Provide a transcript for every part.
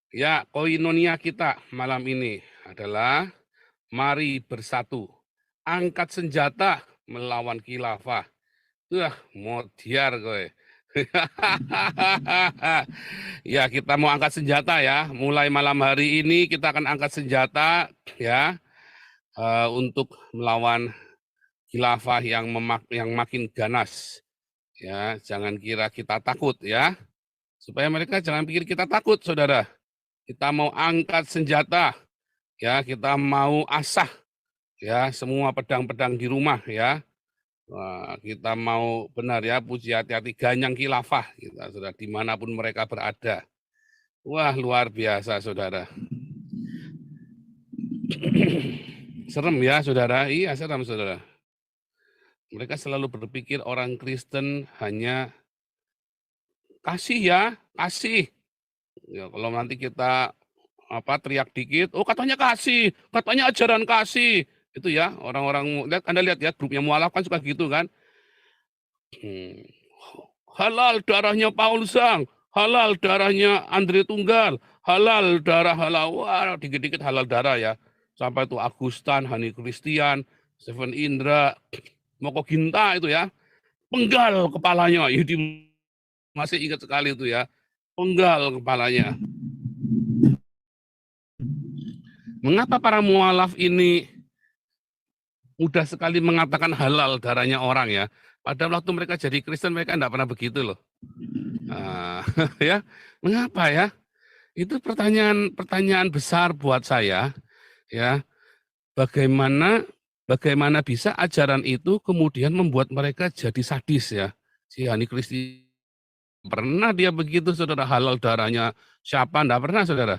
Ya, koinonia kita malam ini adalah mari bersatu, angkat senjata melawan khilafah. Wah, modiar kowe. Ya, kita mau angkat senjata ya. Mulai malam hari ini kita akan angkat senjata ya untuk melawan khilafah yang makin ganas. Ya, jangan kira kita takut ya. Supaya mereka jangan pikir kita takut, Saudara. Kita mau angkat senjata, ya, kita mau asah ya semua pedang-pedang di rumah ya. Wah, kita mau benar ya, puji hati-hati ganyang khilafah kita sudah dimanapun mereka berada. Wah, luar biasa saudara. Serem ya saudara, iya serem saudara. Mereka selalu berpikir orang Kristen hanya kasih ya, kasih. Ya, kalau nanti kita teriak dikit, oh katanya kasih, katanya ajaran kasih. Itu ya, orang-orang lihat Anda lihat ya, grupnya mualaf kan suka gitu kan. Hmm. Halal darahnya Paul Sang, halal darahnya Andre Tunggal, halal darah halal, wah dikit-dikit halal darah ya. Sampai itu Agustan, Hani Christian, Stephen Indra, Moko Ginta itu ya, penggal kepalanya. Yudi masih ingat sekali itu ya, penggal kepalanya. Mengapa para mualaf ini mudah sekali mengatakan halal darahnya orang ya? Padahal waktu mereka jadi Kristen mereka enggak pernah begitu loh. Ya, mengapa ya? Itu pertanyaan besar buat saya ya. Bagaimana bisa ajaran itu kemudian membuat mereka jadi sadis ya? Si Hani Kristi pernah dia begitu saudara, halal darahnya siapa? Enggak pernah saudara.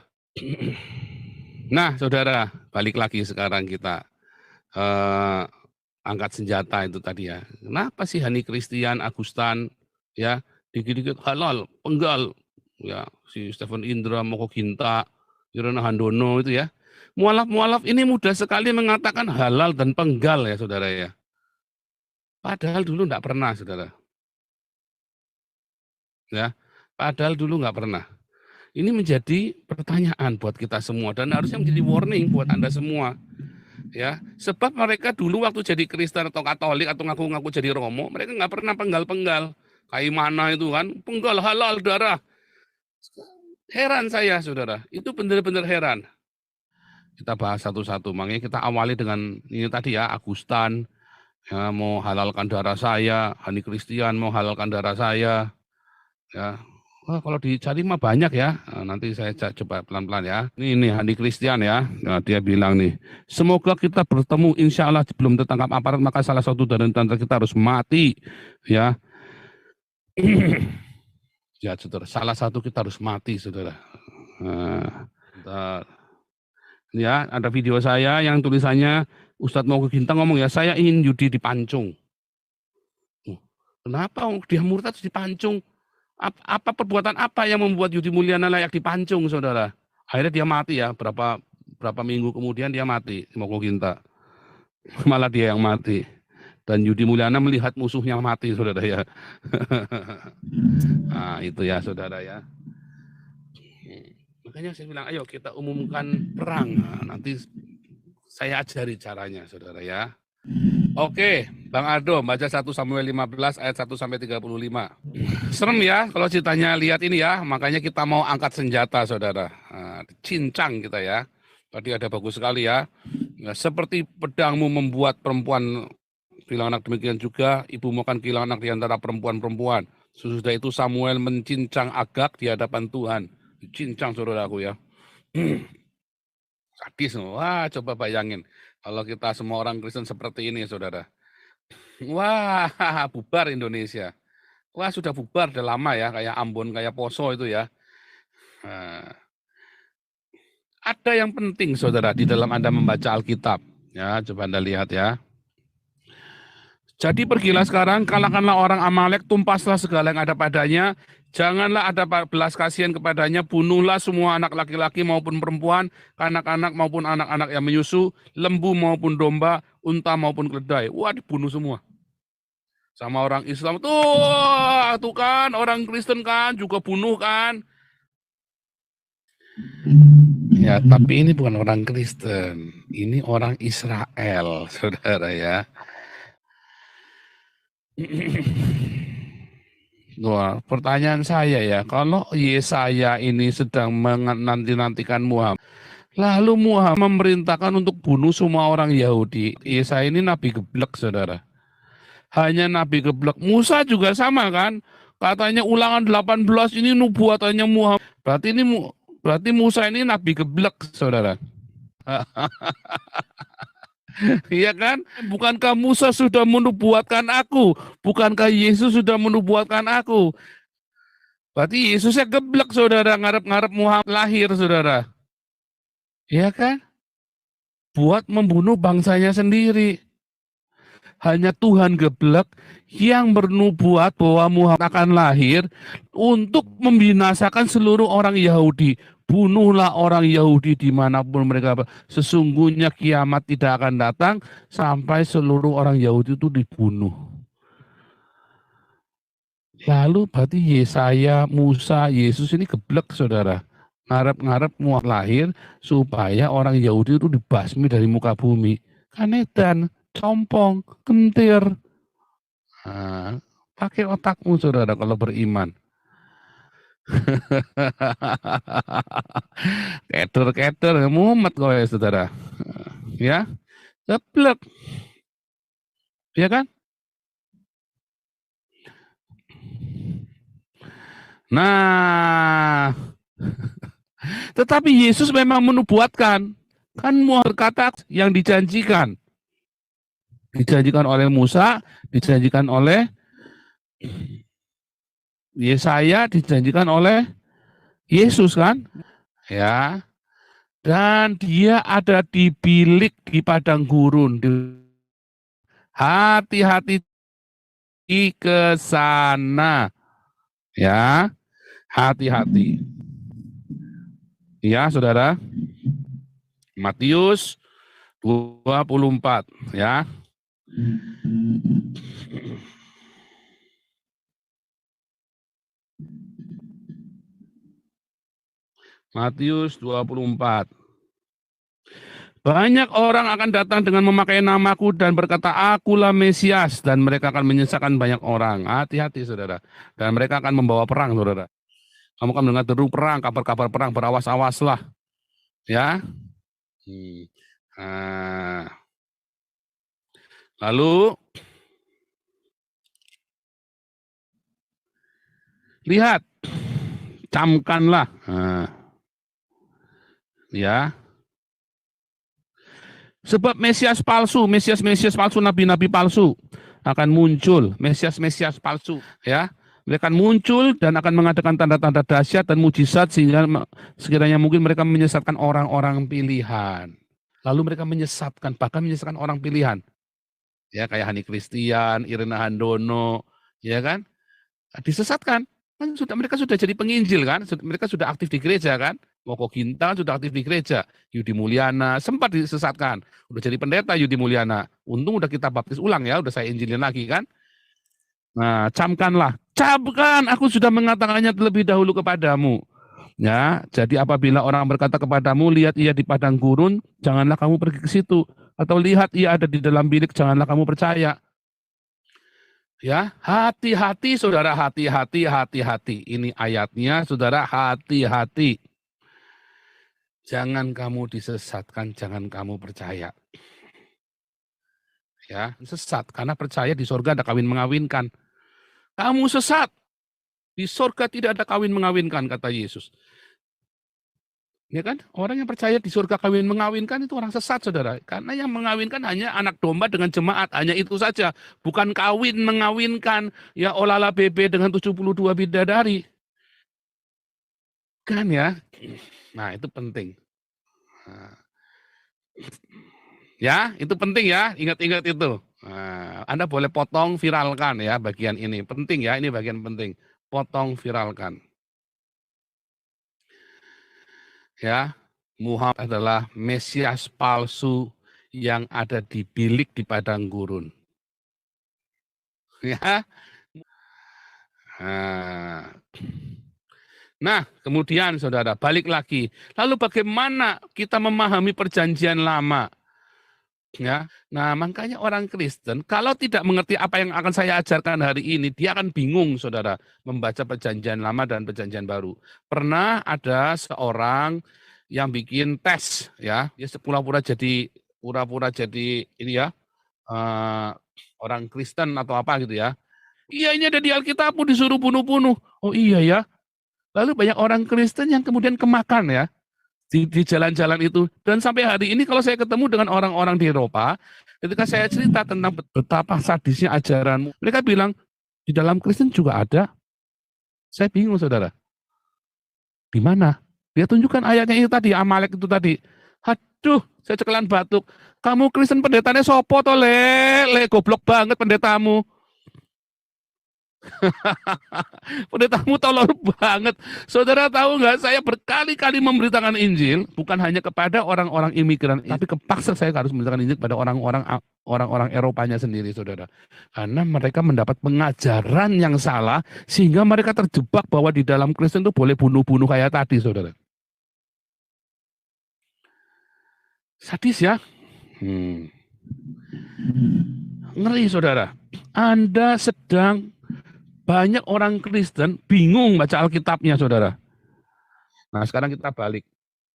Nah saudara, balik lagi sekarang kita angkat senjata itu tadi ya. Kenapa sih Hani Christian, Agustan, ya dikit-dikit halal, penggal, ya si Stephen Indra, Moko Ginta, Irona Handono itu ya. Mualaf-mualaf ini mudah sekali mengatakan halal dan penggal ya saudara ya. Padahal dulu enggak pernah saudara. Ya, padahal dulu enggak pernah. Ini menjadi pertanyaan buat kita semua dan harusnya menjadi warning buat Anda semua. Ya, sebab mereka dulu waktu jadi Kristen atau Katolik atau ngaku-ngaku jadi Romo, mereka nggak pernah penggal-penggal. Kayak mana itu kan, penggal halal darah. Heran saya, saudara. Itu benar-benar heran. Kita bahas satu-satu. Makanya kita awali dengan ini tadi ya, Agustan, ya, mau halalkan darah saya, Hani Christian mau halalkan darah saya. Ya, wah, kalau dicari mah banyak ya. Nah, nanti saya coba pelan-pelan ya. Ini Hani Christian ya. Nah, dia bilang nih, semoga kita bertemu insya Allah sebelum tertangkap aparat, maka salah satu dari antara kita harus mati. Ya, ya saudara, salah satu kita harus mati saudara. Nah, ya, ada video saya yang tulisannya Ustadz Moko Gintang ngomong ya, saya ingin judi dipancung. Kenapa dia murtad dipancung? Apa perbuatan apa yang membuat Yudi Mulyana layak dipancung, saudara? Akhirnya dia mati ya, berapa minggu kemudian dia mati, Moko Ginta. Malah dia yang mati. Dan Yudi Mulyana melihat musuhnya mati, saudara ya. Nah, itu ya, saudara ya. Makanya saya bilang, ayo kita umumkan perang. Nah, nanti saya ajari caranya, saudara ya. Oke, Bang Ardo, baca 1 Samuel 15 ayat 1 sampai 35. Serem ya kalau ceritanya lihat ini ya, makanya kita mau angkat senjata saudara. Nah, cincang kita ya. Tadi ada bagus sekali ya. Nah, seperti pedangmu membuat perempuan kehilangan anak, demikian juga ibumu akan kehilangan anak di antara perempuan-perempuan. Sesudah itu Samuel mencincang Agag di hadapan Tuhan. Cincang saudaraku ya. Sadis, wah coba bayangin. Kalau kita semua orang Kristen seperti ini saudara. Wah, bubar Indonesia. Wah, sudah bubar udah lama ya, kayak Ambon, kayak Poso itu ya. Nah, ada yang penting saudara di dalam Anda membaca Alkitab. Ya, coba Anda lihat ya. Jadi pergilah sekarang, kalahkanlah orang Amalek, tumpaslah segala yang ada padanya. Janganlah ada belas kasihan kepadanya, bunuhlah semua anak laki-laki maupun perempuan, kanak-kanak maupun anak-anak yang menyusu, lembu maupun domba, unta maupun keledai. Wah, dibunuh semua. Sama orang Islam tuh kan orang Kristen kan juga bunuh kan. Ya, tapi ini bukan orang Kristen, ini orang Israel, saudara ya. Wah, pertanyaan saya ya, kalau Yesaya ini sedang menanti-nantikan Muhammad, lalu Muhammad memerintahkan untuk bunuh semua orang Yahudi. Yesaya ini nabi geblek, saudara. Hanya nabi geblek. Musa juga sama kan? Katanya Ulangan 18 ini nubuatannya Muhammad. Berarti Musa ini nabi geblek, saudara. Iya kan? Bukankah Musa sudah menubuatkan aku? Bukankah Yesus sudah menubuatkan aku? Berarti Yesusnya geblek, saudara. Ngarep-ngarep Muhammad lahir, saudara. Iya kan? Buat membunuh bangsanya sendiri. Hanya Tuhan geblek yang bernubuat bahwa Muhammad akan lahir untuk membinasakan seluruh orang Yahudi. Bunuhlah orang Yahudi dimanapun mereka. Sesungguhnya kiamat tidak akan datang sampai seluruh orang Yahudi itu dibunuh. Lalu berarti Yesaya, Musa, Yesus ini geblek, saudara. Ngarep-ngarep Muhammad lahir supaya orang Yahudi itu dibasmi dari muka bumi. Kan edan, compong, kentir. Nah, pakai otakmu, saudara, kalau beriman. Keter-keter, mumet kau ya, saudara. Ya, geblek. Ya kan? Nah, tetapi Yesus memang menubuatkan. Kan mau berkata yang dijanjikan. Dijanjikan oleh Musa, dijanjikan oleh Yesaya, dijanjikan oleh Yesus kan? Ya. Dan dia ada di bilik di padang gurun. Hati-hati ke sana. Ya, hati-hati. Ya, saudara. Matius 24, ya. Matius 24. Banyak orang akan datang dengan memakai namaku dan berkata, akulah Mesias. Dan mereka akan menyesatkan banyak orang. Hati-hati, saudara. Dan mereka akan membawa perang, saudara. Kamu akan mendengar deru perang, kabar-kabar perang, berawas-awaslah. Ya. Nah, lalu, lihat. Camkanlah. Nah, ya. Sebab Mesias palsu, nabi-nabi palsu akan muncul, Mesias palsu, ya. Mereka akan muncul dan akan mengadakan tanda-tanda dahsyat dan mujizat sehingga sekiranya mungkin mereka menyesatkan orang-orang pilihan. Lalu mereka menyesatkan, bahkan menyesatkan orang pilihan. Ya, kayak Hani Kristian, Irena Handono, ya kan? Disesatkan. Kan mereka sudah jadi penginjil kan? Mereka sudah aktif di gereja kan? Moko Gintal sudah aktif di gereja. Yudi Mulyana sempat disesatkan. Udah jadi pendeta Yudi Mulyana. Untung udah kita baptis ulang ya, udah saya injilin lagi kan. Nah, camkanlah. Camkan, aku sudah mengatakannya terlebih dahulu kepadamu. Ya, jadi apabila orang berkata kepadamu, lihat ia di padang gurun, janganlah kamu pergi ke situ. Atau lihat ia ada di dalam bilik, janganlah kamu percaya. Ya, hati-hati saudara, hati-hati, hati-hati. Ini ayatnya, saudara, hati-hati. Jangan kamu disesatkan, jangan kamu percaya. Ya, sesat karena percaya di sorga ada kawin mengawinkan. Kamu sesat, di sorga tidak ada kawin mengawinkan, kata Yesus. Ya kan? Orang yang percaya di surga kawin mengawinkan itu orang sesat, saudara. Karena yang mengawinkan hanya anak domba dengan jemaat, hanya itu saja. Bukan kawin mengawinkan, ya olala bebe dengan 72 bidadari. Kan ya? Nah, itu penting. Nah, ya, itu penting ya, ingat-ingat itu. Nah, Anda boleh potong, viralkan ya bagian ini. Penting ya, ini bagian penting. Potong, viralkan. Ya, Muhammad adalah Mesias palsu yang ada di bilik di padang gurun. Ya. Nah, Nah, kemudian saudara, balik lagi. Lalu bagaimana kita memahami perjanjian lama? Ya, nah makanya orang Kristen kalau tidak mengerti apa yang akan saya ajarkan hari ini, dia akan bingung, saudara, membaca perjanjian lama dan perjanjian baru. Pernah ada seorang yang bikin tes, ya, dia pura-pura jadi ini ya, eh, orang Kristen atau apa gitu ya. Iya, ini ada di Alkitabmu disuruh bunuh-bunuh. Oh iya ya. Lalu banyak orang Kristen yang kemudian kemakan ya di jalan-jalan itu. Dan sampai hari ini kalau saya ketemu dengan orang-orang di Eropa, ketika saya cerita tentang betapa sadisnya ajaranmu, mereka bilang di dalam Kristen juga ada. Saya bingung, saudara. Di mana? Dia tunjukkan ayatnya itu tadi, Amalek itu tadi. Aduh, saya cekelan batuk. Kamu Kristen pendetanya sopo to le goblok banget pendetamu. Pendetamu tolol banget. Saudara tahu nggak, saya berkali-kali memberitakan Injil, bukan hanya kepada orang-orang imigran, tapi kepaksa saya harus memberitakan Injil kepada orang-orang Eropanya sendiri, saudara. Karena mereka mendapat pengajaran yang salah, sehingga mereka terjebak bahwa di dalam Kristen itu boleh bunuh-bunuh kayak tadi, saudara. Sadis ya? Ngeri, saudara. Anda sedang banyak orang Kristen bingung baca Alkitabnya, saudara. Nah, sekarang kita balik.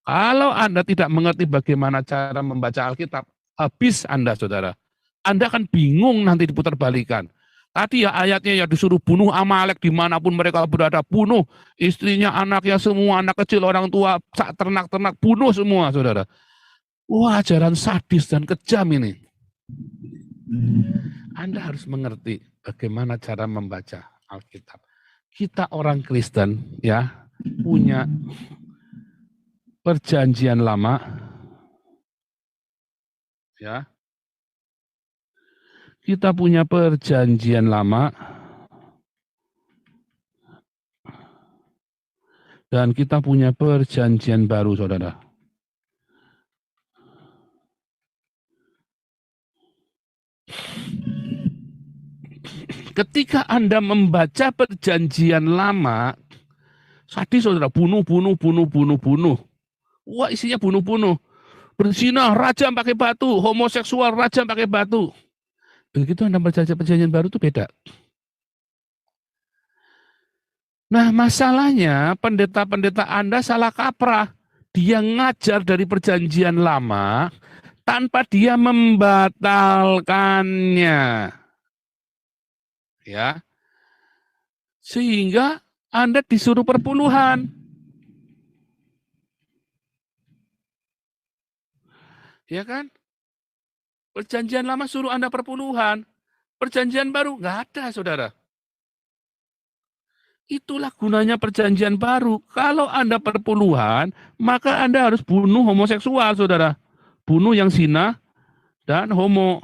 Kalau Anda tidak mengerti bagaimana cara membaca Alkitab, habis Anda, saudara. Anda akan bingung nanti diputar balikan. Tadi ya ayatnya ya disuruh bunuh Amalek dimanapun mereka berada, bunuh istrinya, anaknya, semua anak kecil, orang tua, ternak-ternak, bunuh semua, saudara. Wah, ajaran sadis dan kejam ini. Anda harus mengerti bagaimana cara membaca Alkitab. Kita orang Kristen ya punya perjanjian lama ya. Kita punya perjanjian lama dan kita punya perjanjian baru, saudara. Ketika Anda membaca perjanjian lama, sadis, saudara, bunuh. Wah, isinya bunuh. Berzina, rajam pakai batu. Homoseksual, rajam pakai batu. Begitu Anda baca perjanjian baru itu beda. Nah, masalahnya pendeta-pendeta Anda salah kaprah. Dia ngajar dari perjanjian lama tanpa dia membatalkannya. Ya. Sehingga Anda disuruh perpuluhan. Ya kan? Perjanjian lama suruh Anda perpuluhan. Perjanjian baru nggak ada, saudara. Itulah gunanya perjanjian baru. Kalau Anda perpuluhan, maka Anda harus bunuh homoseksual, saudara. Bunuh yang zina dan homo.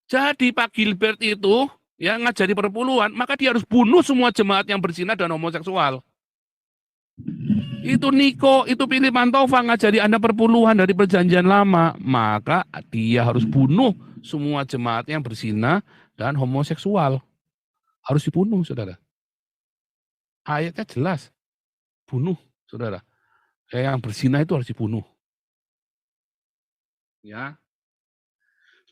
Jadi Pak Gilbert itu yang ngajari perpuluhan, maka dia harus bunuh semua jemaat yang berzina dan homoseksual. Itu Niko, itu Philip Mantova ngajari Anda perpuluhan dari perjanjian lama, maka dia harus bunuh semua jemaat yang berzina dan homoseksual. Harus dibunuh, saudara. Ayatnya jelas, bunuh, saudara. Yang berzina itu harus dibunuh. Ya.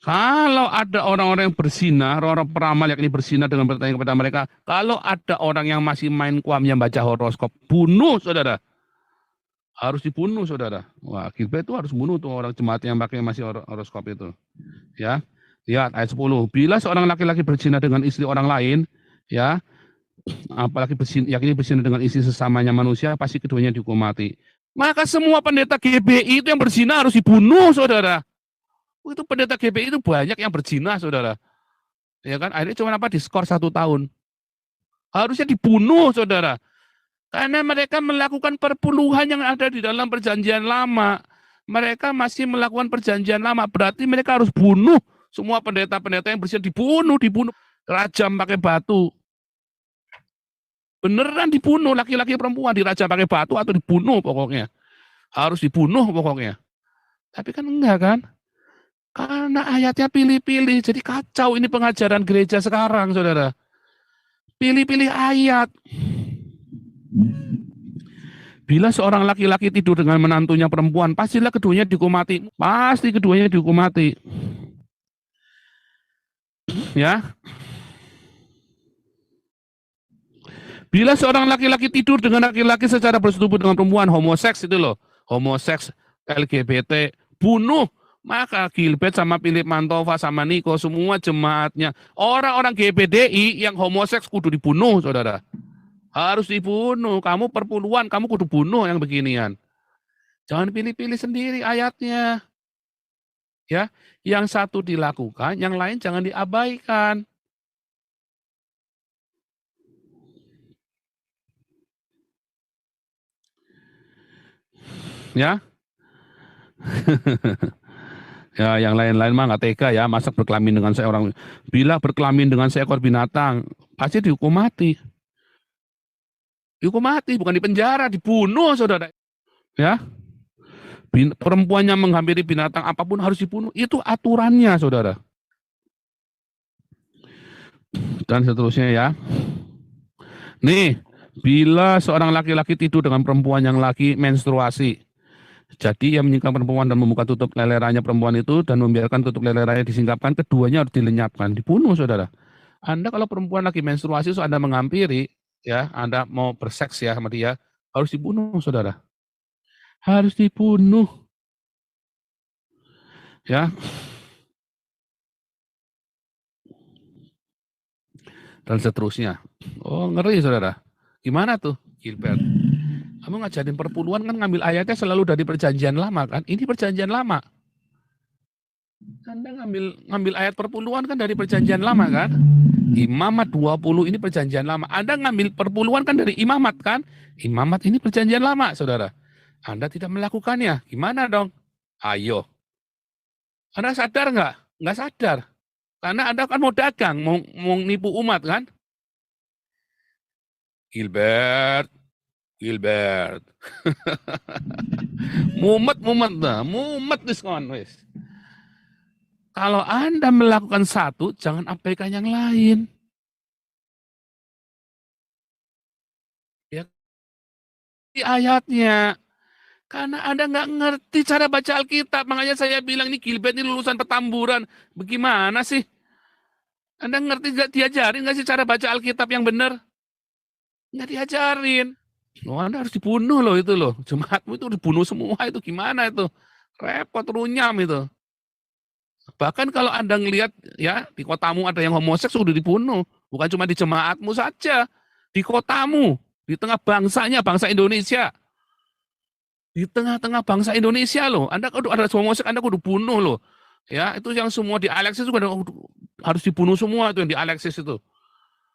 Kalau ada orang-orang yang berzina, orang-orang peramal yang ini berzina dengan bertanya kepada mereka, kalau ada orang yang masih main kuam yang baca horoskop, bunuh, saudara. Harus dibunuh, saudara. Wah, Gilbert itu harus bunuh tuh orang jemaat yang pakai masih horoskop itu. Ya. Lihat ayat 10. Bila seorang laki-laki berzina dengan istri orang lain, ya, apalagi yakni berzina dengan istri sesamanya manusia, pasti keduanya dihukum mati. Maka semua pendeta GBI itu yang berzina harus dibunuh, saudara. Itu pendeta GBI itu banyak yang berzina, saudara. Ya kan? Akhirnya cuma apa? Diskor 1 tahun. Harusnya dibunuh, saudara. Karena mereka melakukan perpuluhan yang ada di dalam perjanjian lama. Mereka masih melakukan perjanjian lama. Berarti mereka harus bunuh semua pendeta-pendeta yang berzina. Dibunuh. Rajam pakai batu. Beneran dibunuh laki-laki perempuan, dirajam pakai batu atau dibunuh pokoknya. Harus dibunuh pokoknya. Tapi kan enggak kan? Karena ayatnya pilih-pilih, jadi kacau ini pengajaran gereja sekarang, saudara. Pilih-pilih ayat. Bila seorang laki-laki tidur dengan menantunya perempuan, pastilah keduanya dihukum mati. Pasti keduanya dihukum mati. Ya. Bila seorang laki-laki tidur dengan laki-laki secara bersetubuh dengan perempuan, homoseks itu loh. Homoseks, LGBT, bunuh. Maka Gilbert sama Philip Mantova sama Niko semua jemaatnya. Orang-orang GBDI yang homoseks kudu dibunuh, saudara. Harus dibunuh. Kamu perpuluhan, kamu kudu bunuh yang beginian. Jangan pilih-pilih sendiri ayatnya. Ya, yang satu dilakukan, yang lain jangan diabaikan. Ya. Ya, yang lain-lain mah nggak tega ya, masa berkelamin dengan seorang. Bila berkelamin dengan seekor binatang, pasti dihukum mati. Dihukum mati, bukan dipenjara, dibunuh, saudara. Ya, perempuan yang menghampiri binatang apapun harus dibunuh. Itu aturannya, saudara. Dan seterusnya ya. Nih, bila seorang laki-laki tidur dengan perempuan yang lagi menstruasi, jadi ia menyingkap perempuan dan membuka tutup leleranya perempuan itu dan membiarkan tutup leleranya disingkapkan, keduanya harus dilenyapkan, dibunuh, saudara. Anda kalau perempuan lagi menstruasi, so Anda menghampiri, ya, Anda mau berseks ya sama dia, harus dibunuh, saudara. Harus dibunuh, ya. Dan seterusnya. Oh, ngeri, saudara. Gimana tuh, Gilbert? Kamu ngajarin perpuluhan kan ngambil ayatnya selalu dari perjanjian lama kan? Ini perjanjian lama. Anda ngambil ayat perpuluhan kan dari perjanjian lama kan? Imamat 20 ini perjanjian lama. Anda ngambil perpuluhan kan dari imamat kan? Imamat ini perjanjian lama, saudara. Anda tidak melakukannya. Gimana dong? Ayo. Anda sadar nggak? Nggak sadar. Karena Anda kan mau dagang, mau nipu umat kan? Gilbert. mumet diskon wis. Kalau Anda melakukan satu, jangan abaikan yang lain. Ya, di ayatnya. Karena Anda nggak ngerti cara baca Alkitab. Makanya saya bilang ini Gilbert ini lulusan Petamburan. Bagaimana sih? Anda ngerti nggak, diajarin nggak sih cara baca Alkitab yang benar? Nggak diajarin. Loh, Anda harus dibunuh loh itu loh. Jemaatmu itu dibunuh semua itu gimana itu? Repot, runyam itu. Bahkan kalau Anda ngelihat ya di kotamu ada yang homoseks sudah dibunuh. Bukan cuma di jemaatmu saja. Di kotamu, di tengah bangsanya, bangsa Indonesia. Di tengah-tengah bangsa Indonesia loh. Anda kalau ada homoseks, Anda kudu bunuh loh. Ya, itu yang semua di Alexis juga harus dibunuh semua itu yang di Alexis itu.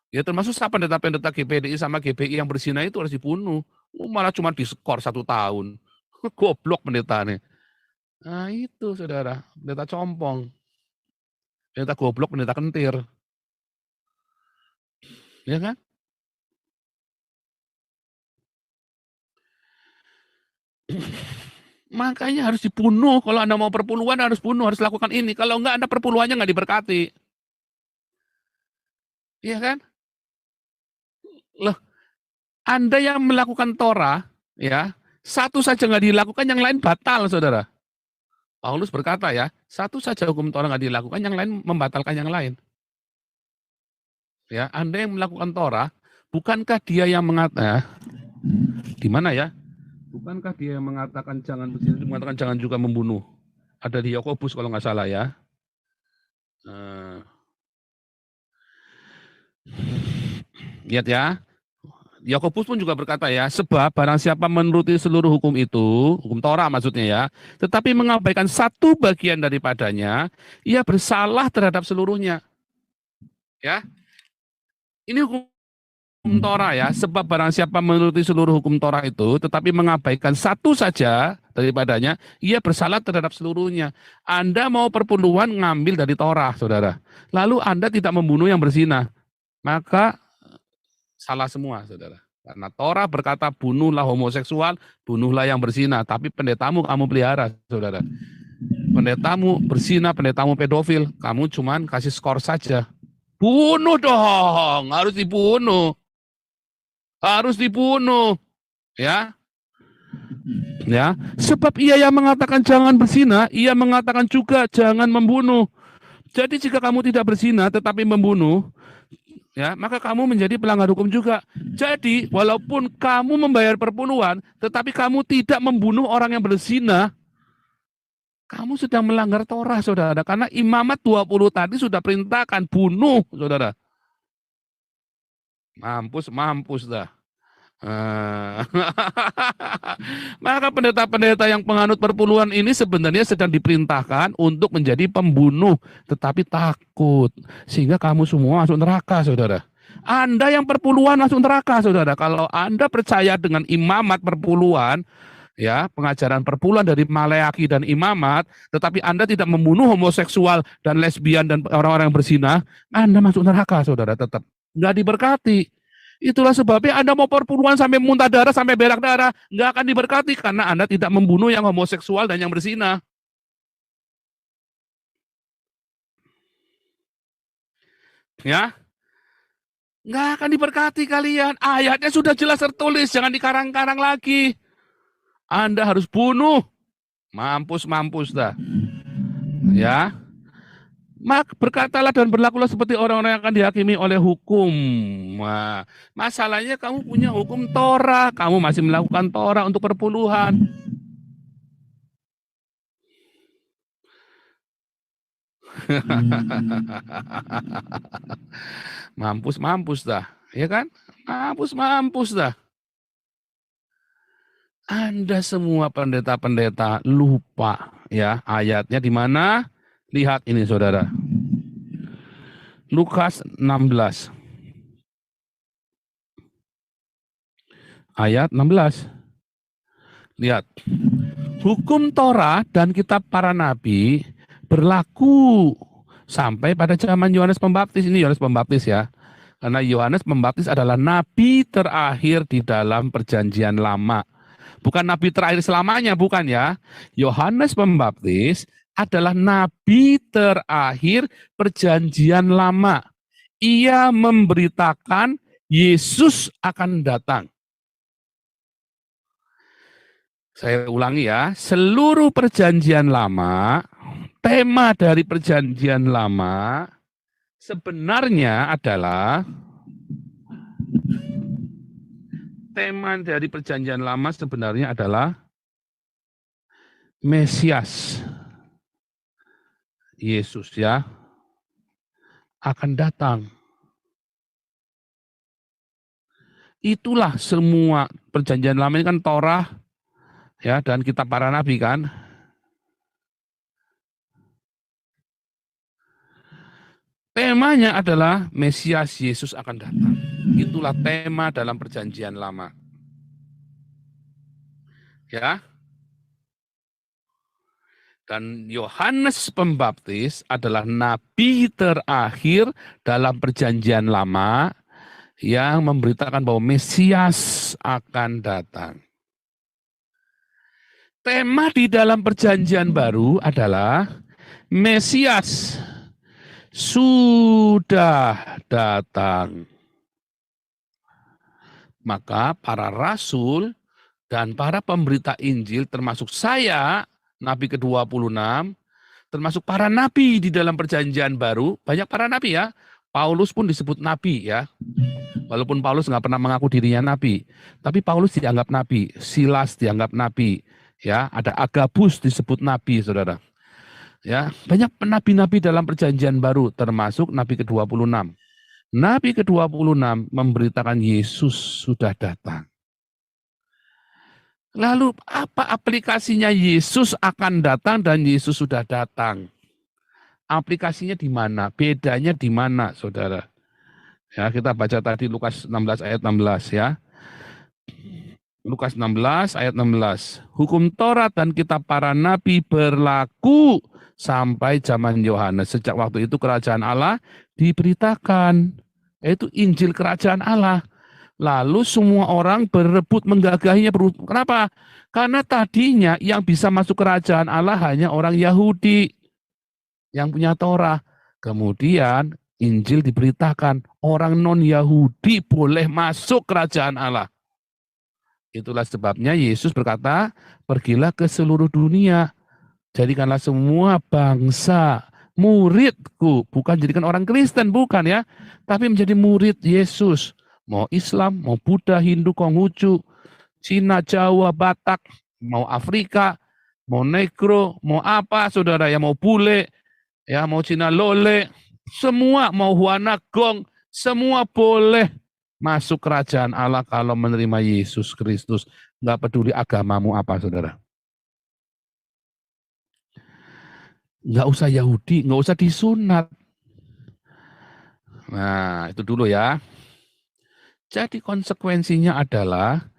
Ya termasuk pendeta-pendeta GPDI sama GBI yang berzina itu harus dibunuh. Malah cuma diskor 1 tahun. Goblok pendetanya. Nah itu saudara, pendeta compong. Pendeta goblok, pendeta kentir. Ya kan? Makanya harus dibunuh. Kalau Anda mau perpuluhan harus bunuh, harus lakukan ini. Kalau enggak Anda perpuluhannya enggak diberkati. Iya kan? Loh, Anda yang melakukan Torah, ya, satu saja nggak dilakukan, yang lain batal, saudara. Paulus berkata ya, satu saja hukum Torah nggak dilakukan, yang lain membatalkan yang lain. Ya, Anda yang melakukan Torah, bukankah dia yang mengatakan, di mana ya? Bukankah dia yang mengatakan jangan berzina, mengatakan jangan juga membunuh? Ada di Yakobus kalau nggak salah ya. Lihat ya. Yakobus pun juga berkata ya, sebab barang siapa menuruti seluruh hukum itu, hukum Torah maksudnya ya, tetapi mengabaikan satu bagian daripadanya, ia bersalah terhadap seluruhnya. Ya, ini hukum Torah ya, sebab barang siapa menuruti seluruh hukum Torah itu, tetapi mengabaikan satu saja daripadanya, ia bersalah terhadap seluruhnya. Anda mau perpuluhan ngambil dari Torah, saudara. Lalu Anda tidak membunuh yang berzina, maka salah semua, saudara. Karena Torah berkata bunuhlah homoseksual, bunuhlah yang berzina. Tapi pendetamu kamu pelihara, saudara. Pendetamu berzina, pendetamu pedofil, kamu cuman kasih skor saja. Bunuh dong, harus dibunuh. harus dibunuh, ya. Ya, sebab ia yang mengatakan jangan berzina, ia mengatakan juga jangan membunuh. Jadi jika kamu tidak berzina tetapi membunuh, ya, maka kamu menjadi pelanggar hukum juga. Jadi, walaupun kamu membayar perpuluhan, tetapi kamu tidak membunuh orang yang berzina, kamu sedang melanggar Torah, saudara. Karena Imamat 20 tadi sudah perintahkan bunuh, saudara. Mampus dah. Maka pendeta-pendeta yang penganut perpuluhan ini sebenarnya sedang diperintahkan untuk menjadi pembunuh, tetapi takut. Sehingga kamu semua masuk neraka, saudara. Anda yang perpuluhan masuk neraka, saudara. Kalau Anda percaya dengan imamat perpuluhan, ya, pengajaran perpuluhan dari Maleaki dan Imamat, tetapi Anda tidak membunuh homoseksual dan lesbian dan orang-orang yang berzina, Anda masuk neraka, saudara, tetap. Nggak diberkati. Itulah sebabnya Anda mau perpuluhan sampai muntah darah, sampai berak darah, nggak akan diberkati karena Anda tidak membunuh yang homoseksual dan yang berzina. Ya, nggak akan diberkati kalian. Ayatnya sudah jelas tertulis, jangan dikarang-karang lagi. Anda harus bunuh. Mampus dah. Ya, berkatalah dan berlakulah seperti orang-orang yang akan dihakimi oleh hukum. Nah, masalahnya kamu punya hukum Torah, kamu masih melakukan Torah untuk perpuluhan. Mampus dah, ya kan? Mampus dah. Anda semua pendeta-pendeta lupa, ya, ayatnya di mana? Lihat ini, saudara. Lukas 16. Ayat 16. Lihat. Hukum Torah dan kitab para nabi berlaku sampai pada zaman Yohanes Pembaptis. Ini Yohanes Pembaptis, ya. Karena Yohanes Pembaptis adalah nabi terakhir di dalam perjanjian lama. Bukan nabi terakhir selamanya, bukan, ya. Yohanes Pembaptis adalah nabi terakhir perjanjian lama. Ia memberitakan Yesus akan datang. Saya ulangi, ya, seluruh perjanjian lama, tema dari perjanjian lama sebenarnya adalah Mesias. Yesus, ya, akan datang. Itulah semua perjanjian lama ini kan Torah, ya, dan kitab para nabi, kan. Temanya adalah Mesias Yesus akan datang. Itulah tema dalam perjanjian lama. Ya. Dan Yohanes Pembaptis adalah nabi terakhir dalam perjanjian lama yang memberitakan bahwa Mesias akan datang. Tema di dalam perjanjian baru adalah Mesias sudah datang. Maka para rasul dan para pemberita Injil termasuk saya, Nabi ke-26, termasuk para nabi di dalam perjanjian baru, banyak para nabi, ya. Paulus pun disebut nabi, ya. Walaupun Paulus nggak pernah mengaku dirinya nabi, tapi Paulus dianggap nabi, Silas dianggap nabi, ya. Ada Agabus disebut nabi, saudara. Ya, banyak nabi-nabi dalam perjanjian baru, termasuk Nabi ke-26. Nabi ke-26 memberitakan Yesus sudah datang. Lalu apa aplikasinya Yesus akan datang dan Yesus sudah datang? Aplikasinya di mana? Bedanya di mana, saudara? Ya, kita baca tadi Lukas 16 ayat 16, ya. Lukas 16 ayat 16. Hukum Taurat dan kitab para nabi berlaku sampai zaman Yohanes. Sejak waktu itu kerajaan Allah diberitakan, yaitu Injil kerajaan Allah. Lalu semua orang berebut menggagahinya. Kenapa? Karena tadinya yang bisa masuk kerajaan Allah hanya orang Yahudi yang punya Torah. Kemudian Injil diberitakan, orang non-Yahudi boleh masuk kerajaan Allah. Itulah sebabnya Yesus berkata, pergilah ke seluruh dunia, jadikanlah semua bangsa muridku. Bukan jadikan orang Kristen, bukan ya. Tapi menjadi murid Yesus. Mau Islam, mau Buddha, Hindu, Konghucu, Cina, Jawa, Batak, mau Afrika, mau Negro, mau apa saudara ya, mau bule, ya mau Cina Lole, semua mau Huana Gong, semua boleh masuk kerajaan Allah kalau menerima Yesus Kristus. Nggak peduli agamamu apa, saudara. Nggak usah Yahudi, nggak usah disunat. Nah, itu dulu ya. Jadi konsekuensinya adalah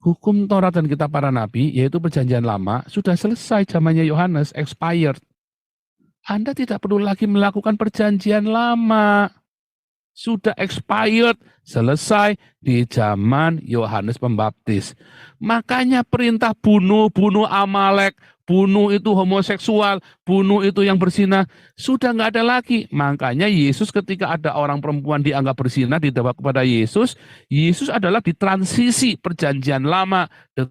hukum Taurat dan kitab para nabi, yaitu perjanjian lama, sudah selesai zamannya Yohanes, expired. Anda tidak perlu lagi melakukan perjanjian lama. Sudah expired, selesai di zaman Yohanes Pembaptis. Makanya perintah bunuh Amalek, bunuh itu homoseksual, bunuh itu yang berzina, sudah nggak ada lagi. Makanya Yesus ketika ada orang perempuan dianggap berzina dibawa kepada Yesus, Yesus adalah di transisi perjanjian lama dan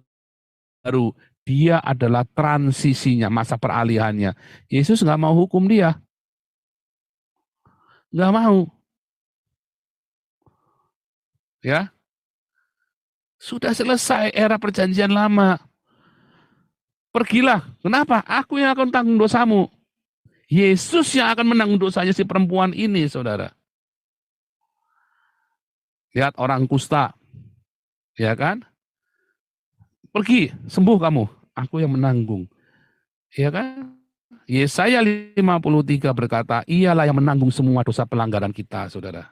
baru. Dia adalah transisinya, masa peralihannya. Yesus nggak mau hukum dia, nggak mau, ya. Sudah selesai era perjanjian lama. Pergilah. Kenapa? Aku yang akan tanggung dosamu. Yesus yang akan menanggung dosanya si perempuan ini, saudara. Lihat orang kusta, ya kan? Pergi, sembuh kamu. Aku yang menanggung. Ya kan? Yesaya 53 berkata, ialah yang menanggung semua dosa pelanggaran kita, saudara.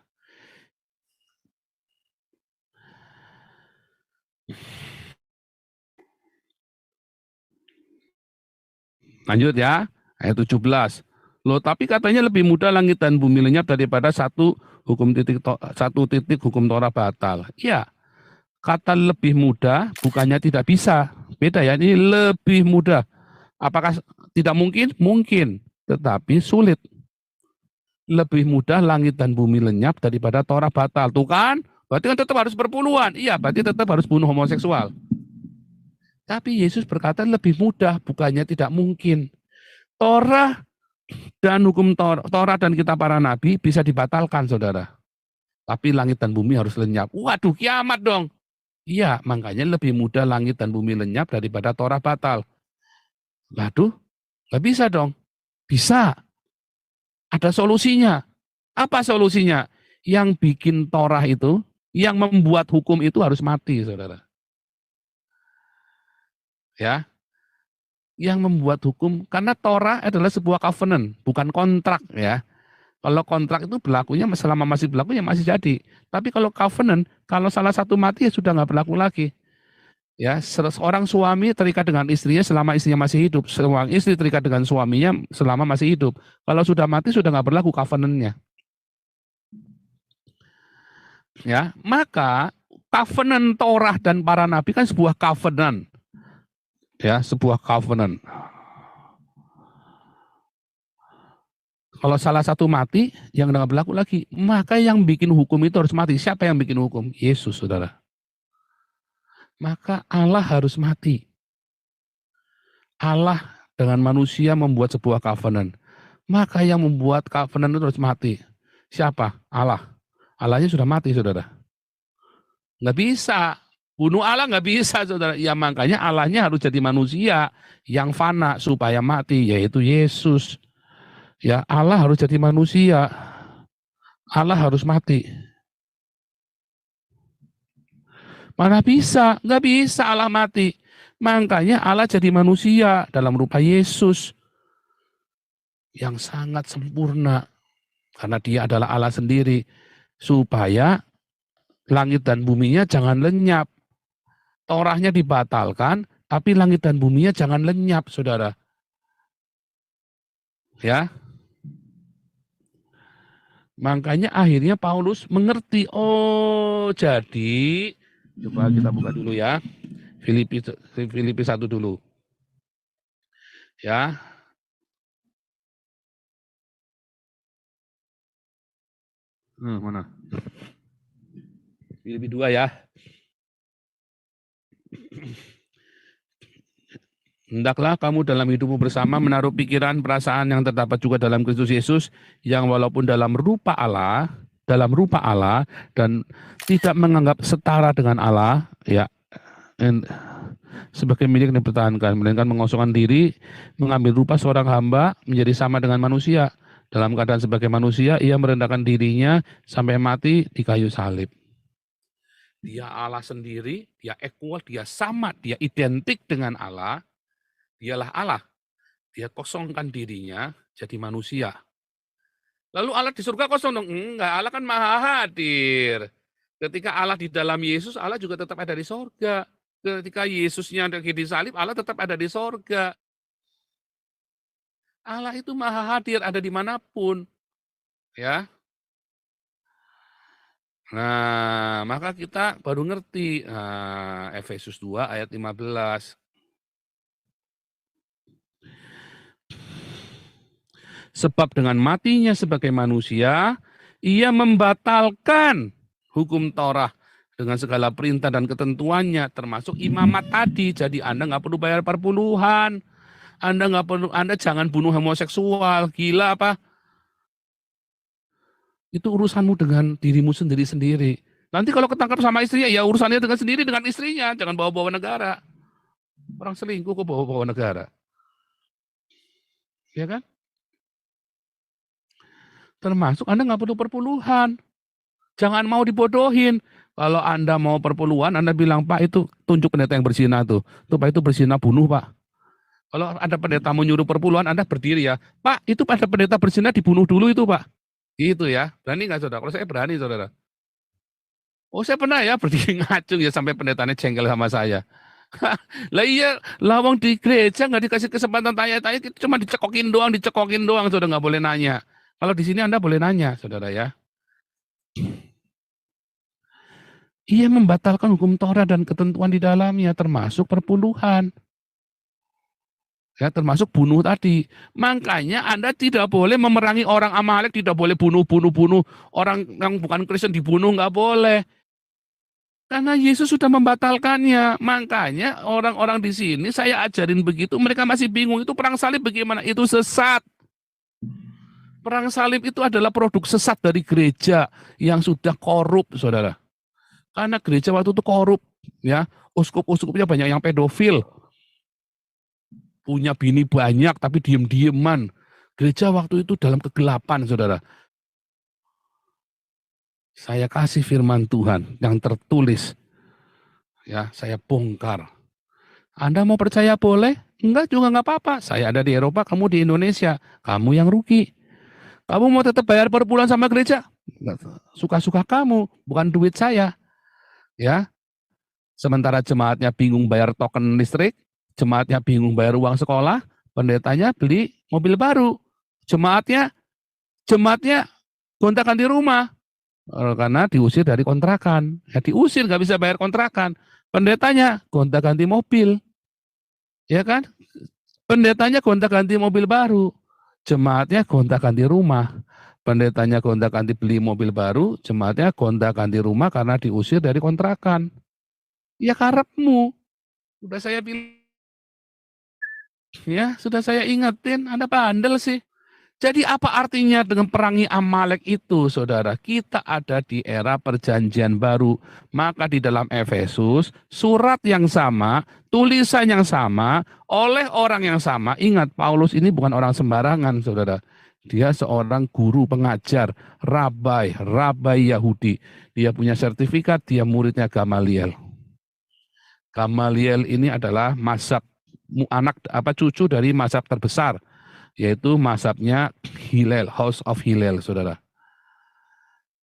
Lanjut ya, ayat 17. Loh, tapi katanya lebih mudah langit dan bumi lenyap daripada satu titik hukum Torah batal. Iya, kata lebih mudah bukannya tidak bisa. Beda ya, ini lebih mudah. Apakah tidak mungkin? Mungkin, tetapi sulit. Lebih mudah langit dan bumi lenyap daripada Torah batal. Tuh kan? Berarti kan tetap harus berpuluhan. Iya, berarti tetap harus bunuh homoseksual. Tapi Yesus berkata lebih mudah, bukannya tidak mungkin. Torah dan hukum Torah dan kitab para nabi bisa dibatalkan, saudara. Tapi langit dan bumi harus lenyap. Waduh, kiamat dong. Iya, makanya lebih mudah langit dan bumi lenyap daripada Torah batal. Waduh, nggak bisa dong. Bisa, ada solusinya. Apa solusinya? Yang bikin Torah itu, yang membuat hukum itu harus mati, saudara. Ya, yang membuat hukum, karena Torah adalah sebuah covenant, bukan kontrak ya. Kalau kontrak itu berlakunya selama masih berlaku ya masih jadi. Tapi kalau covenant, kalau salah satu mati ya sudah nggak berlaku lagi. Ya, seorang suami terikat dengan istrinya selama istrinya masih hidup, seorang istri terikat dengan suaminya selama masih hidup. Kalau sudah mati sudah nggak berlaku covenantnya. Ya, maka covenant Torah dan para nabi kan sebuah covenant. Ya, sebuah covenant. Kalau salah satu mati, yang nggak berlaku lagi. Maka yang bikin hukum itu harus mati. Siapa yang bikin hukum? Yesus, saudara. Maka Allah harus mati. Allah dengan manusia membuat sebuah covenant. Maka yang membuat covenant itu harus mati. Siapa? Allah. Allahnya sudah mati, saudara. Nggak bisa. Bunuh Allah nggak bisa, saudara. Ya makanya Allahnya harus jadi manusia yang fana supaya mati, yaitu Yesus. Ya, Allah harus jadi manusia. Allah harus mati. Mana bisa? Nggak bisa Allah mati. Makanya Allah jadi manusia dalam rupa Yesus yang sangat sempurna. Karena dia adalah Allah sendiri. Supaya langit dan buminya jangan lenyap. Torahnya dibatalkan, tapi langit dan buminya jangan lenyap, saudara. Ya, makanya akhirnya Paulus mengerti. Oh, jadi coba kita buka dulu ya. Filipi 1 dulu. Ya, Mana? Filipi 2 ya. Hendaklah kamu dalam hidupmu bersama menaruh pikiran, perasaan yang terdapat juga dalam Kristus Yesus, yang walaupun dalam rupa Allah dan tidak menganggap setara dengan Allah, ya, sebagai milik yang dipertahankan, melainkan mengosongkan diri, mengambil rupa seorang hamba, menjadi sama dengan manusia. Dalam keadaan sebagai manusia, ia merendahkan dirinya sampai mati di kayu salib. Dia Allah sendiri, dia equal, dia sama, dia identik dengan Allah. Dialah Allah. Dia kosongkan dirinya jadi manusia. Lalu Allah di surga kosong dong? Enggak, Allah kan maha hadir. Ketika Allah di dalam Yesus, Allah juga tetap ada di surga. Ketika Yesusnya lagi di salib, Allah tetap ada di surga. Allah itu maha hadir, ada dimanapun. Ya. Nah, maka kita baru ngerti. Nah, Efesus 2 ayat 15. Sebab dengan matinya sebagai manusia, ia membatalkan hukum Taurat dengan segala perintah dan ketentuannya, termasuk imamat tadi. Jadi Anda nggak perlu bayar perpuluhan, Anda jangan bunuh homoseksual, gila apa? Itu urusanmu dengan dirimu sendiri-sendiri. Nanti kalau ketangkap sama istrinya, ya urusannya dengan istrinya, jangan bawa-bawa negara. Orang selingkuh kok bawa-bawa negara. Ya kan? Termasuk Anda nggak perlu perpuluhan. Jangan mau dibodohin. Kalau Anda mau perpuluhan, Anda bilang, Pak itu tunjuk pendeta yang berzina tuh. Tuh Pak itu berzina, bunuh Pak. Kalau ada pendeta mau nyuruh perpuluhan, Anda berdiri ya. Pak itu ada pendeta berzina, dibunuh dulu itu Pak. Gitu ya. Berani nggak saudara? Kalau saya berani saudara. Oh saya pernah ya berdiri ngacung ya sampai pendetanya jengkel sama saya. Lah iya, lawang di gereja nggak dikasih kesempatan tanya-tanya, cuma dicekokin doang, saudara nggak boleh nanya. Kalau di sini Anda boleh nanya, saudara ya. Ia membatalkan hukum Taurat dan ketentuan di dalamnya, termasuk perpuluhan. Ya, termasuk bunuh tadi. Makanya Anda tidak boleh memerangi orang Amalek, tidak boleh bunuh. Orang yang bukan Kristen dibunuh, nggak boleh. Karena Yesus sudah membatalkannya. Makanya orang-orang di sini saya ajarin begitu, mereka masih bingung. Itu perang salib bagaimana? Itu sesat. Perang salib itu adalah produk sesat dari gereja yang sudah korup, saudara. Karena gereja waktu itu korup, ya, uskup-uskupnya banyak yang pedofil, punya bini banyak tapi diem-dieman. Gereja waktu itu dalam kegelapan, saudara. Saya kasih firman Tuhan yang tertulis, ya, saya bongkar. Anda mau percaya boleh, enggak juga nggak apa-apa. Saya ada di Eropa, kamu di Indonesia, kamu yang rugi. Kamu mau tetap bayar per bulan sama gereja, suka-suka kamu, bukan duit saya, ya. Sementara jemaatnya bingung bayar token listrik, jemaatnya bingung bayar uang sekolah, pendetanya beli mobil baru. Jemaatnya gonta-ganti rumah karena diusir dari kontrakan. Ya diusir, nggak bisa bayar kontrakan. Pendetanya gonta-ganti mobil, ya kan? Pendetanya gonta-ganti mobil baru, jemaatnya gonta-ganti rumah. Pendetanya gonta-ganti beli mobil baru, jemaatnya gonta-ganti rumah karena diusir dari kontrakan. Ya karepmu. Sudah saya bilang, ya sudah saya ingetin, Anda bandel sih. Jadi apa artinya dengan perangi Amalek itu, saudara? Kita ada di era perjanjian baru. Maka di dalam Efesus, surat yang sama, tulisan yang sama, oleh orang yang sama. Ingat, Paulus ini bukan orang sembarangan, saudara. Dia seorang guru pengajar, rabai Yahudi. Dia punya sertifikat, dia muridnya Gamaliel. Gamaliel ini adalah cucu dari mazhab terbesar, yaitu mazhabnya Hillel, House of Hillel, saudara.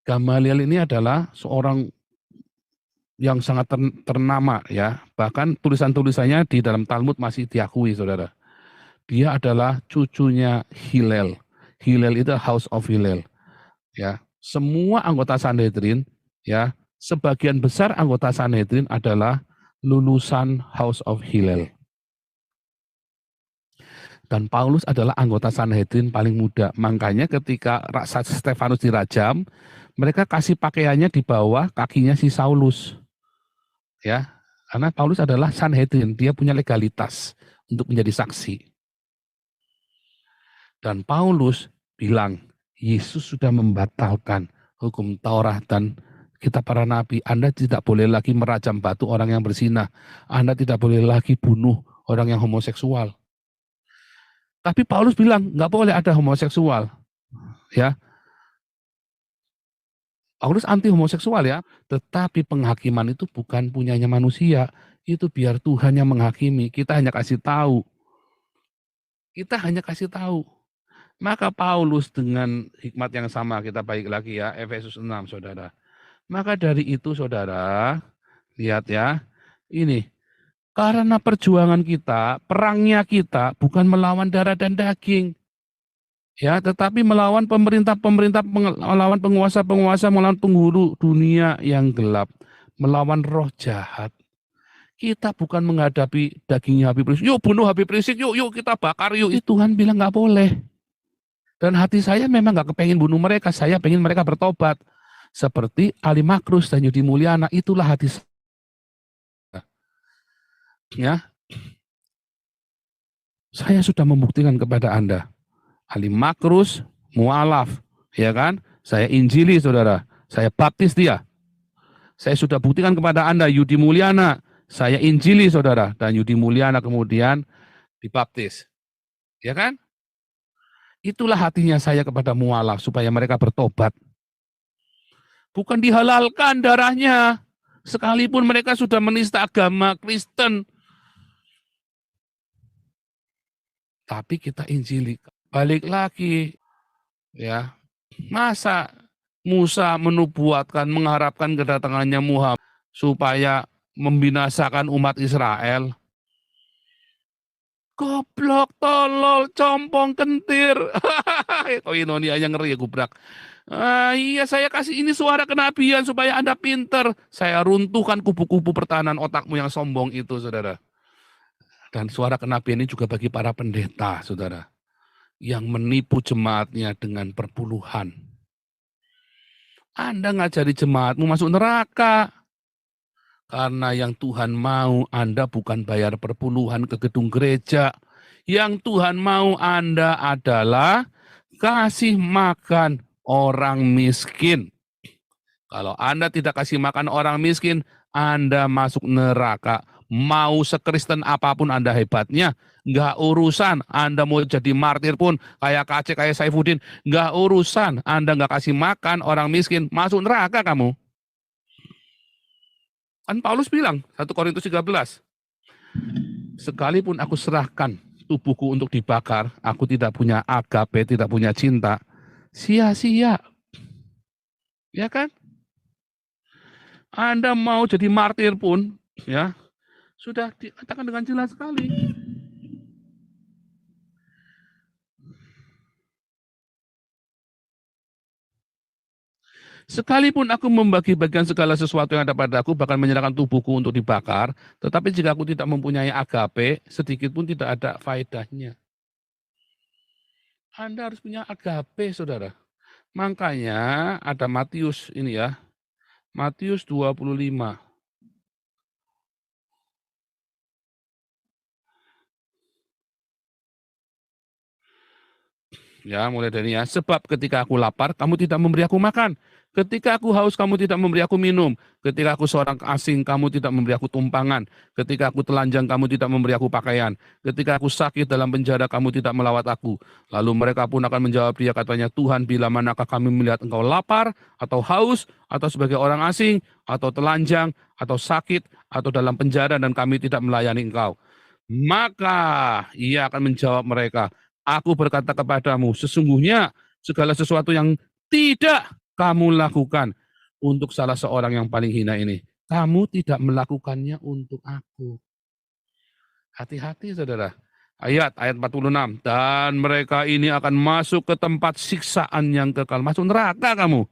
Gamaliel ini adalah seorang yang sangat ternama, ya. Bahkan tulisan-tulisannya di dalam Talmud masih diakui, saudara. Dia adalah cucunya Hillel. Hillel itu House of Hillel, ya. Semua anggota Sanhedrin, ya, sebagian besar anggota Sanhedrin adalah lulusan House of Hillel. Dan Paulus adalah anggota Sanhedrin paling muda. Makanya ketika Stefanus dirajam, mereka kasih pakaiannya di bawah kakinya si Saulus. Ya, karena Paulus adalah Sanhedrin, dia punya legalitas untuk menjadi saksi. Dan Paulus bilang, Yesus sudah membatalkan hukum Taurat dan kitab para nabi. Anda tidak boleh lagi merajam batu orang yang berzina. Anda tidak boleh lagi bunuh orang yang homoseksual. Tapi Paulus bilang, nggak boleh ada homoseksual. Ya, Paulus anti homoseksual ya, tetapi penghakiman itu bukan punyanya manusia. Itu biar Tuhan yang menghakimi. Kita hanya kasih tahu. Maka Paulus dengan hikmat yang sama, kita balik lagi ya, Efesus 6, saudara. Maka dari itu, saudara, lihat ya, ini, karena perjuangan kita, perangnya kita bukan melawan darah dan daging, ya, tetapi melawan pemerintah-pemerintah, melawan penguasa-penguasa, melawan penghulu dunia yang gelap, melawan roh jahat. Kita bukan menghadapi dagingnya Habib Rizik, yuk bunuh Habib Rizik, yuk kita bakar, yuk. Tuhan bilang nggak boleh. Dan hati saya memang nggak kepengen bunuh mereka, saya pengen mereka bertobat. Seperti Ali Makrus dan Yudi Mulyana, itulah hati saya. Ya, saya sudah membuktikan kepada Anda. Ali Makrus, mualaf, ya kan? Saya injili, saudara. Saya baptis dia. Saya sudah buktikan kepada Anda, Yudi Mulyana, saya injili, saudara. Dan Yudi Mulyana kemudian dibaptis. Ya kan? Itulah hatinya saya kepada mualaf, supaya mereka bertobat. Bukan dihalalkan darahnya, sekalipun mereka sudah menista agama Kristen. Tapi kita injili. Balik lagi, ya. Masa Musa menubuatkan, mengharapkan kedatangannya Muhammad supaya membinasakan umat Israel? Goblok, tolol, compong, kentir. Koinonia yang ngeri ya, gubrak. Iya, saya kasih ini suara kenabian supaya Anda pinter. Saya runtuhkan kubu-kubu pertahanan otakmu yang sombong itu, saudara. Dan suara kenabian ini juga bagi para pendeta, saudara, yang menipu jemaatnya dengan perpuluhan. Anda ngajari jemaatmu masuk neraka. Karena yang Tuhan mau Anda bukan bayar perpuluhan ke gedung gereja. Yang Tuhan mau Anda adalah kasih makan orang miskin. Kalau Anda tidak kasih makan orang miskin, Anda masuk neraka. Mau sekristen apapun Anda hebatnya, nggak urusan. Anda mau jadi martir pun, kayak Kacek, kayak Saifuddin, nggak urusan. Anda nggak kasih makan orang miskin, masuk neraka kamu. Kan Paulus bilang, 1 Korintus 13, sekalipun aku serahkan tubuhku untuk dibakar, aku tidak punya agape, tidak punya cinta, sia-sia. Ya kan? Anda mau jadi martir pun, ya, sudah dikatakan dengan jelas sekali. Sekalipun aku membagi-bagikan segala sesuatu yang ada padaku, bahkan menyerahkan tubuhku untuk dibakar, tetapi jika aku tidak mempunyai agape, sedikit pun tidak ada faedahnya. Anda harus punya agape, saudara. Makanya ada Matius ini ya, Matius 25. Ya, mulai dari ya, sebab ketika aku lapar, kamu tidak memberi aku makan. Ketika aku haus, kamu tidak memberi aku minum. Ketika aku seorang asing, kamu tidak memberi aku tumpangan. Ketika aku telanjang, kamu tidak memberi aku pakaian. Ketika aku sakit dalam penjara, kamu tidak melawat aku. Lalu mereka pun akan menjawab dia, katanya, Tuhan, bila manakah kami melihat engkau lapar, atau haus, atau sebagai orang asing, atau telanjang, atau sakit, atau dalam penjara, dan kami tidak melayani engkau. Maka ia akan menjawab mereka, aku berkata kepadamu, sesungguhnya segala sesuatu yang tidak kamu lakukan untuk salah seorang yang paling hina ini, kamu tidak melakukannya untuk aku. Hati-hati, saudara. Ayat 46. Dan mereka ini akan masuk ke tempat siksaan yang kekal. Masuk neraka kamu.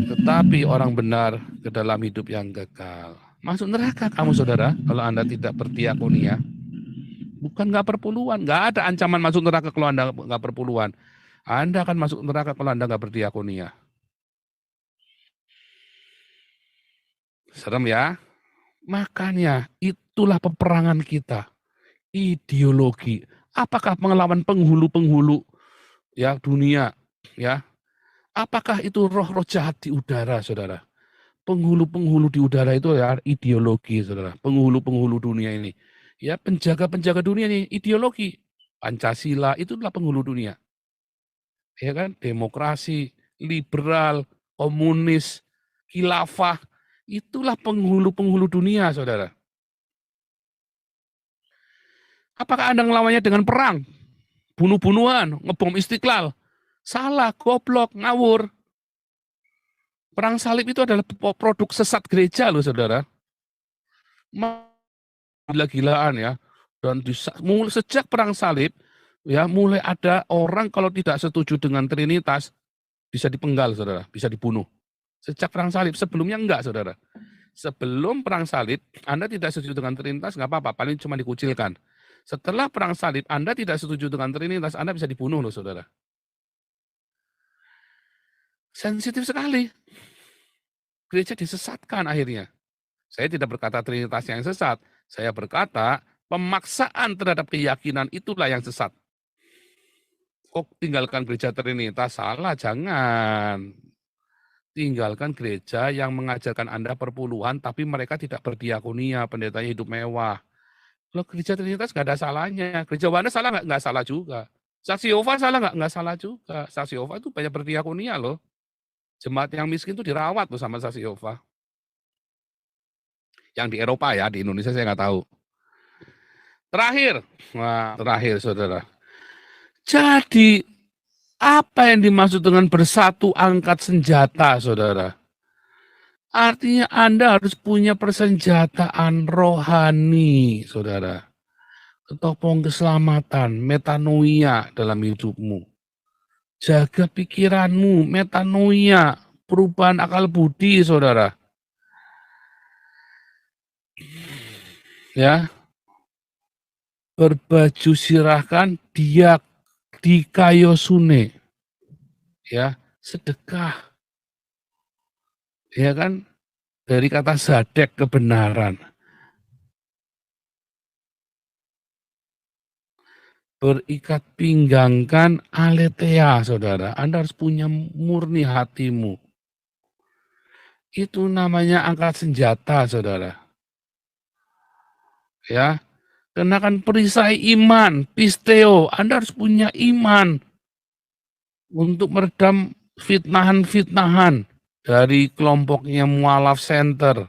Tetapi orang benar ke dalam hidup yang kekal. Masuk neraka kamu, saudara, kalau Anda tidak berdiakonia. Bukan nggak perpuluhan, nggak ada ancaman masuk neraka kalau Anda nggak perpuluhan. Anda akan masuk neraka kalau Anda nggak berdiakonia. Serem ya? Makanya itulah peperangan kita. Ideologi. Apakah melawan penghulu-penghulu ya dunia ya? Apakah itu roh-roh jahat di udara, Saudara? Penghulu-penghulu di udara itu ya ideologi, Saudara. Penghulu-penghulu dunia ini. Ya, penjaga-penjaga dunia ini ideologi. Pancasila itulah penghulu dunia. Ya kan? Demokrasi, liberal, komunis, khilafah, itulah penghulu-penghulu dunia, Saudara. Apakah Anda ngelawannya dengan perang? Bunuh-bunuhan, ngebom Istiqlal? Salah, goblok, ngawur. Perang salib itu adalah produk sesat gereja loh, Saudara. Gila-gilaan ya. Dan sejak perang salib, ya mulai ada orang kalau tidak setuju dengan Trinitas, bisa dipenggal, Saudara, bisa dibunuh. Sejak perang salib, sebelumnya enggak, Saudara. Sebelum perang salib, Anda tidak setuju dengan Trinitas, nggak apa-apa, paling cuma dikucilkan. Setelah perang salib, Anda tidak setuju dengan Trinitas, Anda bisa dibunuh loh, Saudara. Sensitif sekali. Gereja disesatkan akhirnya. Saya tidak berkata Trinitas yang sesat, saya berkata pemaksaan terhadap keyakinan itulah yang sesat. Kok tinggalkan gereja Trinitas? Salah, jangan. Tinggalkan gereja yang mengajarkan Anda perpuluhan, tapi mereka tidak berdiakonia, pendetanya hidup mewah. Kalau gereja Trinitas nggak ada salahnya. Gereja Wana salah nggak? Nggak salah juga. Saksi Yehova salah nggak? Nggak salah juga. Saksi Yehova itu banyak berdiakonia loh. Jemaat yang miskin itu dirawat loh sama saksi Yehova. Yang di Eropa ya, di Indonesia saya nggak tahu. Terakhir saudara. Jadi apa yang dimaksud dengan bersatu angkat senjata, saudara? Artinya Anda harus punya persenjataan rohani, saudara. Ketopong keselamatan, metanoia dalam hidupmu. Jaga pikiranmu, metanoia, perubahan akal budi, saudara. Ya, berbaju sirahkan dia di kayosune, ya, sedekah, ya kan, dari kata zadek kebenaran. Berikat pinggangkan aletheia, saudara. Anda harus punya murni hatimu. Itu namanya angkat senjata, saudara. Ya, kenakan perisai iman, pisteo. Anda harus punya iman untuk meredam fitnahan-fitnahan dari kelompoknya mualaf center.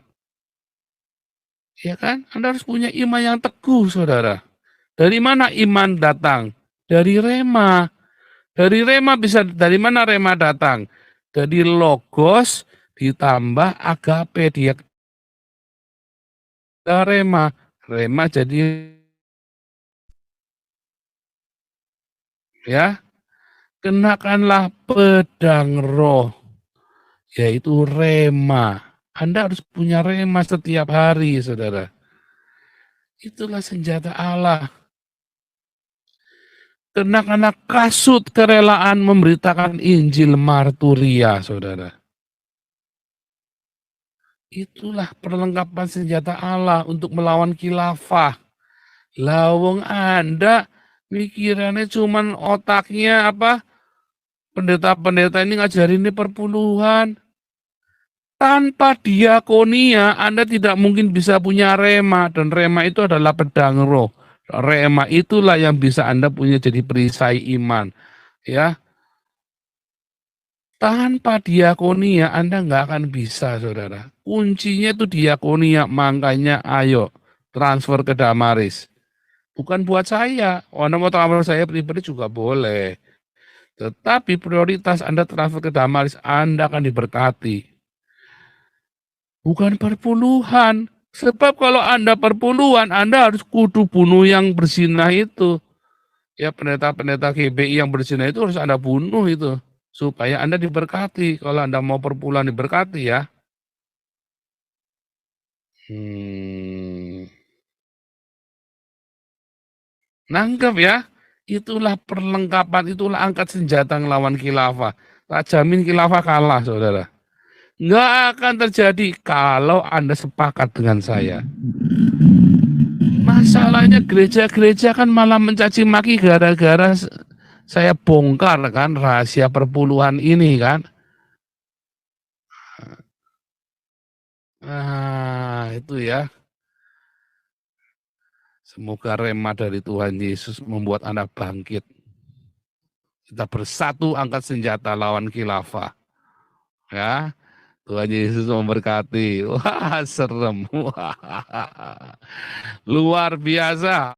Ya kan? Anda harus punya iman yang teguh, saudara. Dari mana iman datang? Dari rema. Dari mana rema datang? Dari logos ditambah agape, dia rema. Rema jadi ya, kenakanlah pedang roh, yaitu rema. Anda harus punya rema setiap hari, saudara. Itulah senjata Allah. Kenakanlah kasut kerelaan memberitakan Injil marturia, saudara. Itulah perlengkapan senjata Allah untuk melawan khilafah. Lawang Anda mikirannya cuman otaknya apa? Pendeta-pendeta ini ngajarin ini perpuluhan. Tanpa diakonia, Anda tidak mungkin bisa punya rema. Dan rema itu adalah pedang roh. Rema itulah yang bisa Anda punya jadi perisai iman. Ya, tanpa diakonia Anda nggak akan bisa, saudara. Kuncinya itu diakonia, makanya ayo transfer ke Damaris. Bukan buat saya, Anda mau transfer saya pribadi juga boleh. Tetapi prioritas Anda transfer ke Damaris, Anda akan diberkati. Bukan perpuluhan. Sebab kalau Anda perpuluhan, Anda harus kudu bunuh yang berzinah itu. Ya, pendeta-pendeta GBI yang berzinah itu harus Anda bunuh itu. Supaya Anda diberkati. Kalau Anda mau perpuluhan diberkati ya. Hmm. Nangkep ya? Itulah perlengkapan, itulah angkat senjata ngelawan khilafah. Tak jamin khilafah kalah, saudara. Nggak akan terjadi kalau Anda sepakat dengan saya. Masalahnya gereja-gereja kan malah mencaci maki gara-gara saya bongkar kan rahasia perpuluhan ini kan. Nah, itu ya. Semoga rema dari Tuhan Yesus membuat Anda bangkit. Kita bersatu angkat senjata lawan khilafah. Ya, Tuhan Yesus memberkati. Wah, serem. Wah, luar biasa.